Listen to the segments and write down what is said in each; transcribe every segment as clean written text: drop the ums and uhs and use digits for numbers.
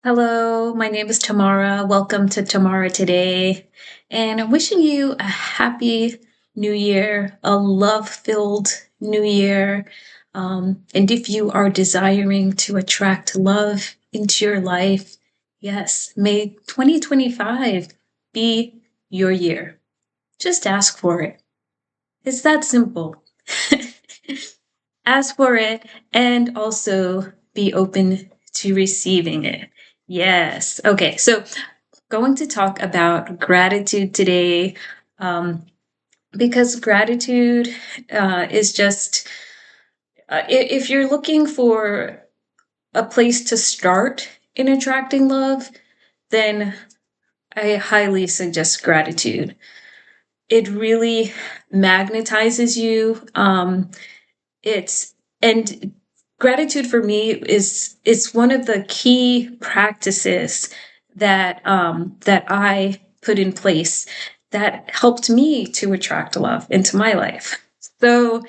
Hello, my name is Tamara. Welcome to Tamara Today. And I'm wishing you a happy new year, a love filled new year. And if you are desiring to attract love into your life, yes, may 2025 be your year. Just ask for it. It's that simple. Ask for it and also be open to receiving it. Yes. Okay. So, going to talk about gratitude today um, because gratitude is just, if you're looking for a place to start in attracting love, then I highly suggest gratitude. It really magnetizes you. It's and gratitude for me is one of the key practices that I put in place that helped me to attract love into my life. So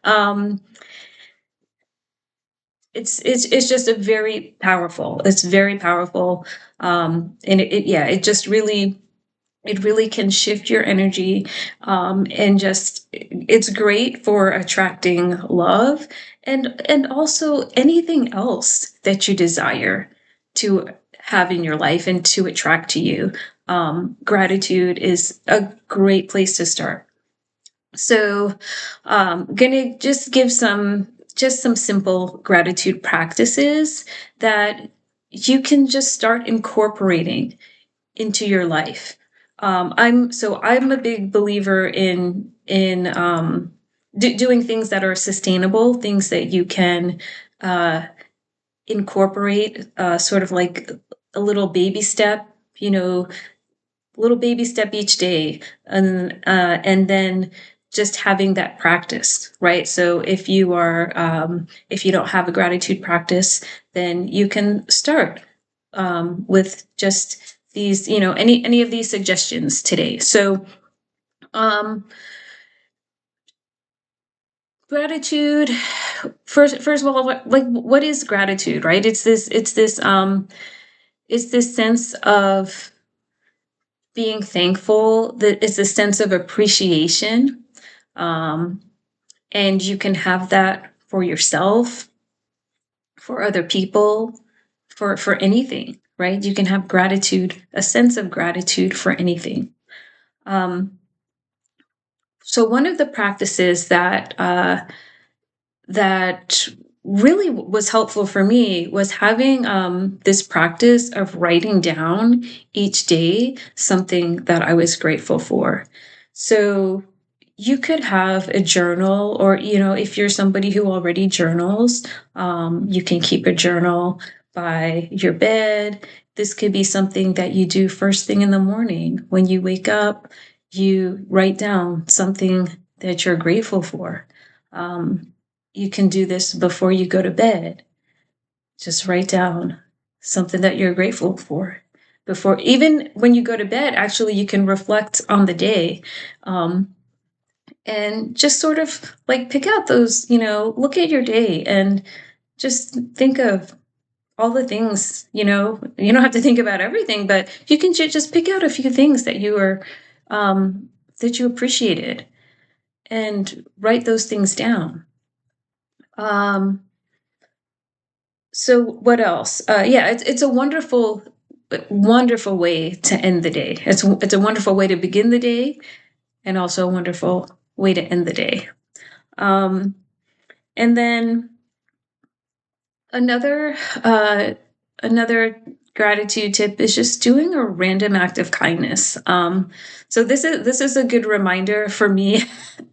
um, it's just a very powerful. It's very powerful, and yeah, it really can shift your energy, and just it's great for attracting love and also anything else that you desire to have in your life and to attract to you. Gratitude is a great place to start. So, gonna just give some simple gratitude practices that you can just start incorporating into your life. I'm a big believer in doing things that are sustainable, things that you can uh, incorporate, sort of like a little baby step, you know, little baby step each day, and then just having that practice, right? So if you don't have a gratitude practice, then you can start with just these, any of these suggestions today. So, um, gratitude. First of all, what is gratitude, right? It's this sense of being thankful. That it's a sense of appreciation, um, and you can have that for yourself, for other people, for anything, right? You can have gratitude, a sense of gratitude for anything. Um, so one of the practices that really was helpful for me was having this practice of writing down each day something that I was grateful for. So you could have a journal, or if you're somebody who already journals, you can keep a journal by your bed. This could be something that you do first thing in the morning. When you wake up, you write down something that you're grateful for. Um, you can do this before you go to bed. Just write down something that you're grateful for. Before, even when you go to bed, actually, you can reflect on the day, um, and just sort of like pick out those, look at your day and just think of all the things, you don't have to think about everything, but you can just pick out a few things um, that you appreciated and write those things down. Um, So what else? Yeah, it's a wonderful way to end the day. It's a wonderful way to begin the day, and also a wonderful way to end the day. Um, and then another uh, another gratitude tip is just doing a random act of kindness. So this is a good reminder for me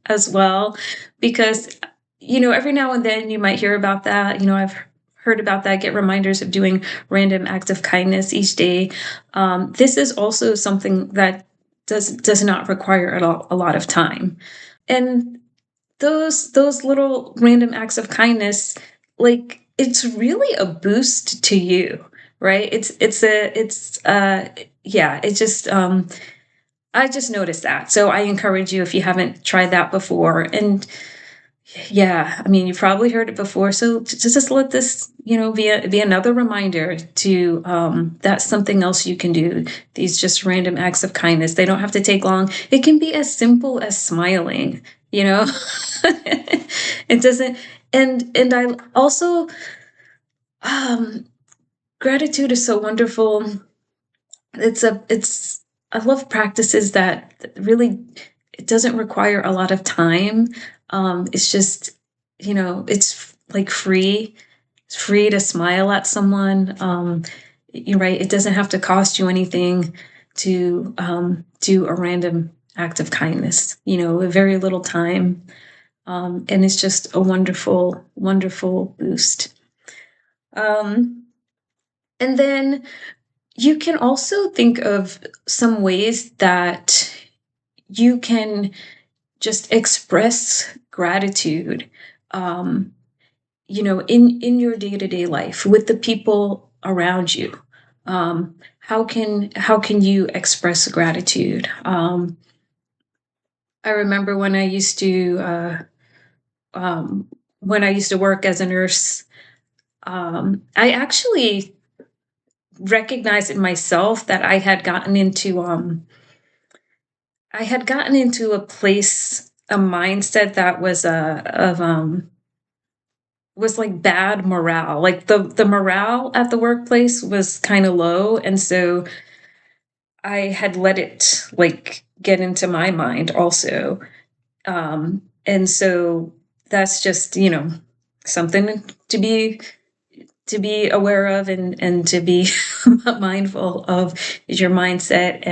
as well, because every now and then you might hear about that. I've heard about that. Get reminders of doing random acts of kindness each day. This is also something that does not require a lot of time, and those little random acts of kindness, like, it's really a boost to you, right? It's yeah, it just I just noticed that. So I encourage you, if you haven't tried that before. And Yeah, I mean, you've probably heard it before, so just let this, be another reminder to, that's something else you can do. These just random acts of kindness, they don't have to take long. It can be as simple as smiling, you know? It doesn't and I also, um, gratitude is so wonderful. It's I love practices that really it doesn't require a lot of time. It's just, it's like free. It's free to smile at someone. You're right. It doesn't have to cost you anything to do a random act of kindness. A very little time, and it's just a wonderful, wonderful boost. Um, and then you can also think of some ways that you can just express gratitude, um, in your day-to-day life with the people around you. How can you express gratitude? I remember when I used to work as a nurse, I actually recognized in myself that I had gotten into a place, a mindset that was like bad morale. Like the morale at the workplace was kind of low, and so I had let it like get into my mind also. And so that's just, something to be aware of, and to be mindful of is your mindset.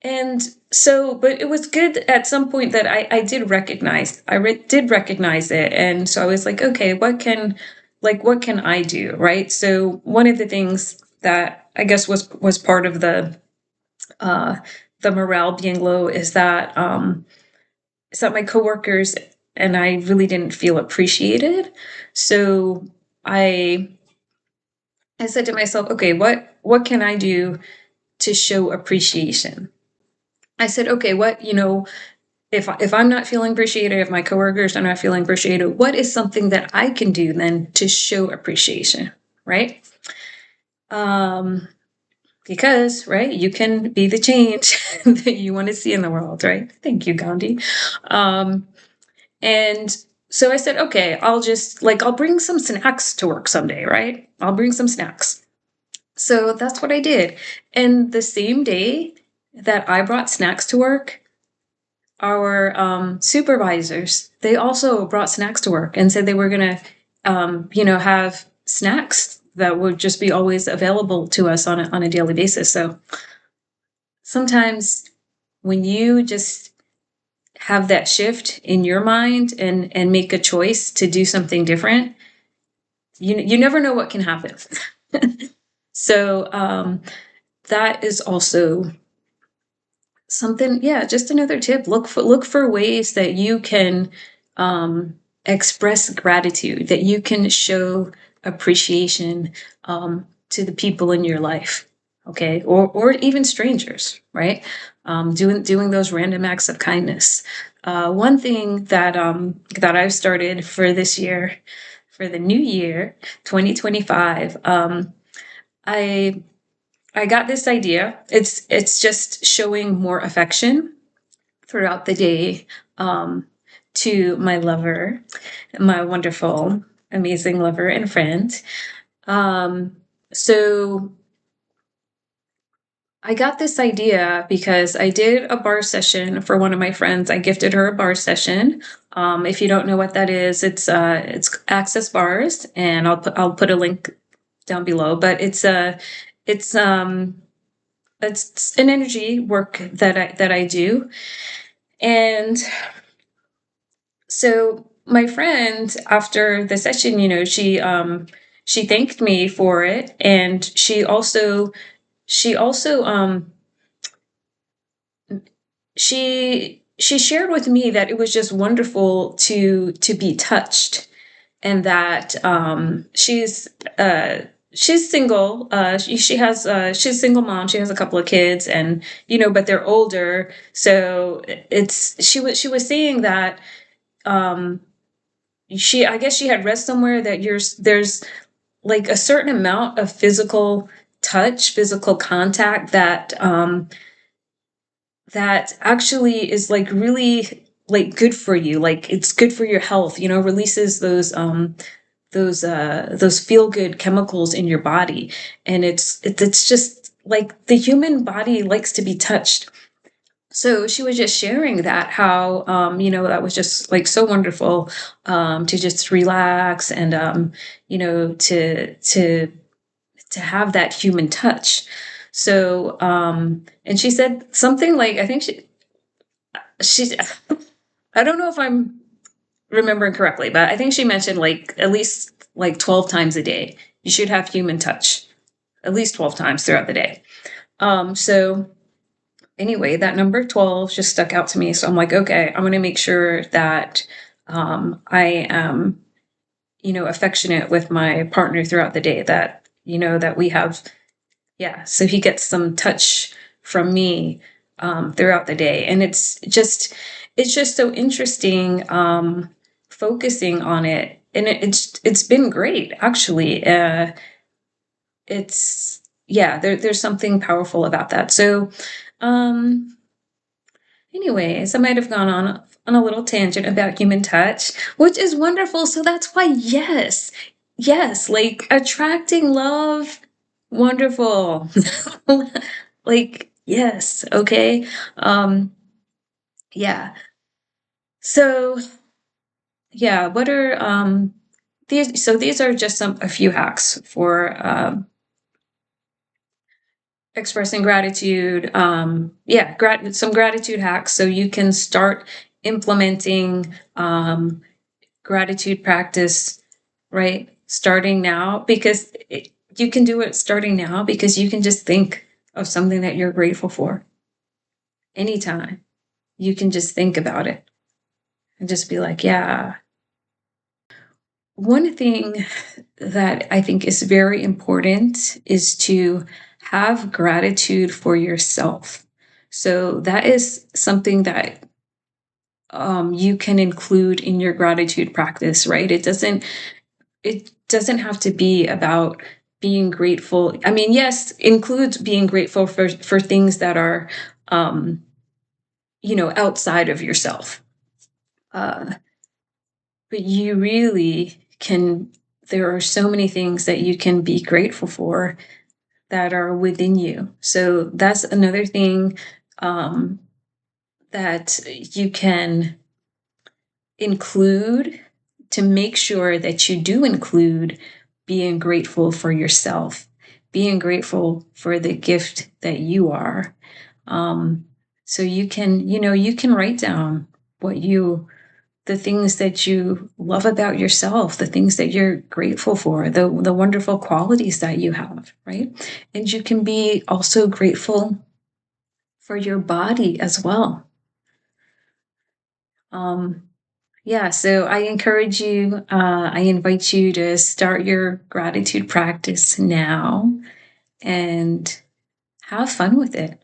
And so, but it was good at some point that I did recognize, did recognize it. And so I was like, okay, what can I do? Right. So one of the things that I guess was part of uh, the morale being low is that my coworkers and I really didn't feel appreciated. So I, I said to myself, okay, what can I do to show appreciation? I said, okay, if I'm not feeling appreciated, if my coworkers are not feeling appreciated, what is something that I can do then to show appreciation, right? Um, because right, you can be the change that you want to see in the world, right? Thank you, Gandhi. Um, and so I said, okay, I'll bring some snacks to work someday, right? I'll bring some snacks. So that's what I did. And the same day that I brought snacks to work, our supervisors, they also brought snacks to work and said they were going to, have snacks that would just be always available to us on a daily basis. So sometimes when you just have that shift in your mind and make a choice to do something different, you never know what can happen. So that is also something, yeah, just another tip. Look for ways that you can um, express gratitude, that you can show appreciation to the people in your life, okay, or even strangers, right? Doing those random acts of kindness. One thing that I've started for this year, for the new year, 2025. I I got this idea. It's just showing more affection throughout the day, um, to my lover, my wonderful, amazing lover and friend. Um, so I got this idea because I did a bar session for one of my friends. I gifted her a bar session. If you don't know what that is, it's Access Bars, and I'll put a link down below. But it's um it's an energy work that I do. And so my friend, after the session, she thanked me for it, and she also she shared with me that it was just wonderful to be touched, and that she's single. She's a single mom. She has a couple of kids, and but they're older. So she was saying that she I guess she had read somewhere that there's like a certain amount of physical touch, physical contact that actually is like really like good for you. Like it's good for your health, releases those feel good chemicals in your body. And it's just like the human body likes to be touched. So she was just sharing that, how that was just like so wonderful, to just relax, and to have that human touch. So and she said something like, I think she I don't know if I'm remembering correctly, but I think she mentioned like at least like 12 times a day you should have human touch, at least 12 times throughout the day. So anyway, that number 12 just stuck out to me. So I'm like, okay, I'm going to make sure that I am, affectionate with my partner throughout the day, that, that we have, yeah. So he gets some touch from me throughout the day. And it's just so interesting, focusing on it. And it's been great, actually. It's, yeah, there's something powerful about that. So, um, anyways, I might have gone on a little tangent about human touch, which is wonderful. So that's why, yes, yes, like attracting love, wonderful. Like, yes, okay. Um, yeah. So, yeah, what are these are just a few hacks for expressing gratitude. Yeah, some gratitude hacks so you can start implementing gratitude practice, right? Starting now, because you can do it starting now, because you can just think of something that you're grateful for anytime. You can just think about it and just be like, yeah. One thing that I think is very important is to have gratitude for yourself. So that is something that you can include in your gratitude practice, right? It doesn't have to be about being grateful. I mean, yes, includes being grateful for things that are um, outside of yourself. Uh, but you really can, there are so many things that you can be grateful for that are within you. So that's another thing um, that you can include, to make sure that you do include being grateful for yourself, being grateful for the gift that you are. Um, so you can write down what the things that you love about yourself, the things that you're grateful for, the wonderful qualities that you have, right? And you can be also grateful for your body as well. Um, yeah, so I invite you to start your gratitude practice now and have fun with it.